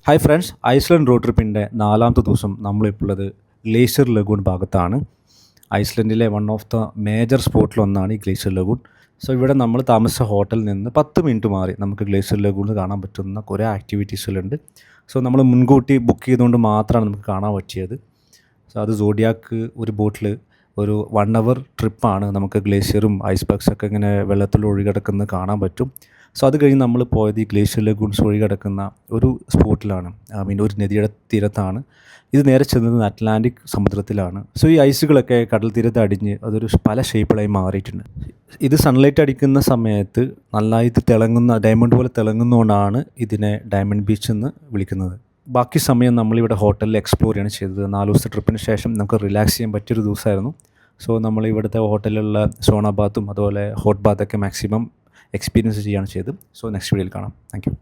Hi friends, Iceland road ട്രിപ്പിൻ്റെ 4ാമത്തെ ദിവസം നമ്മളിപ്പോൾ ഉള്ളത് ഗ്ലേഷ്യർ ലഗൂൺ ഭാഗത്താണ്. ഐസ്ലൻഡിലെ വൺ ഓഫ് ദ മേജർ സ്പോട്ടിലൊന്നാണ് ഈ ഗ്ലേഷ്യർ ലഗൂൺ. സോ ഇവിടെ നമ്മൾ താമസിച്ച ഹോട്ടലിൽ നിന്ന് 10 മിനിറ്റ് മാറി നമുക്ക് ഗ്ലേഷ്യർ ലഗൂണിൽ കാണാൻ പറ്റുന്ന കുറേ ആക്ടിവിറ്റീസുകളുണ്ട്. സോ നമ്മൾ മുൻകൂട്ടി ബുക്ക് ചെയ്തുകൊണ്ട് മാത്രമാണ് നമുക്ക് കാണാൻ പറ്റിയത്. സോ അത് സോഡിയാക്ക് ഒരു ബോട്ടിൽ ഒരു 1 അവർ ട്രിപ്പാണ്. നമുക്ക് ഗ്ലേഷ്യറും ഐസ് ബഗ്സൊക്കെ ഇങ്ങനെ വെള്ളത്തിൽ ഒഴുകിടക്കുന്നത് കാണാൻ പറ്റും. സോ അത് കഴിഞ്ഞ് നമ്മൾ പോയത് ഈ ഗ്ലേഷ്യർ ലഗൂൺസ് ഒഴുകിടക്കുന്ന ഒരു സ്പോട്ടിലാണ്, ഒരു നദിയുടെ തീരത്താണ്. ഇത് നേരെ ചെന്നത് അറ്റ്ലാന്റിക് സമുദ്രത്തിലാണ്. സോ ഈ ഐസുകളൊക്കെ കടൽ തീരത്ത് അടിഞ്ഞ് അതൊരു പല ഷേപ്പിലായി മാറിയിട്ടുണ്ട്. ഇത് സൺലൈറ്റ് അടിക്കുന്ന സമയത്ത് നന്നായിട്ട് തിളങ്ങുന്ന ഡയമണ്ട് പോലെ തിളങ്ങുന്നതുകൊണ്ടാണ് ഇതിനെ ഡയമണ്ട് ബീച്ച് എന്ന് വിളിക്കുന്നത്. ബാക്കി സമയം നമ്മളിവിടെ ഹോട്ടലിൽ എക്സ്പ്ലോർ ചെയ്യാണ് ചെയ്തത്. 4 ദിവസത്തെ ട്രിപ്പിന് ശേഷം നമുക്ക് റിലാക്സ് ചെയ്യാൻ പറ്റിയൊരു ദിവസമായിരുന്നു. സോ നമ്മൾ ഇവിടുത്തെ ഹോട്ടലിലുള്ള സോണ ബാത്തും അതുപോലെ ഹോട്ട് ബാത്തൊക്കെ മാക്സിമം എക്സ്പീരിയൻസ് ചെയ്യുകയാണ് ചെയ്തത്. സോ നെക്സ്റ്റ് വീഡിയോയിൽ കാണാം. Thank you.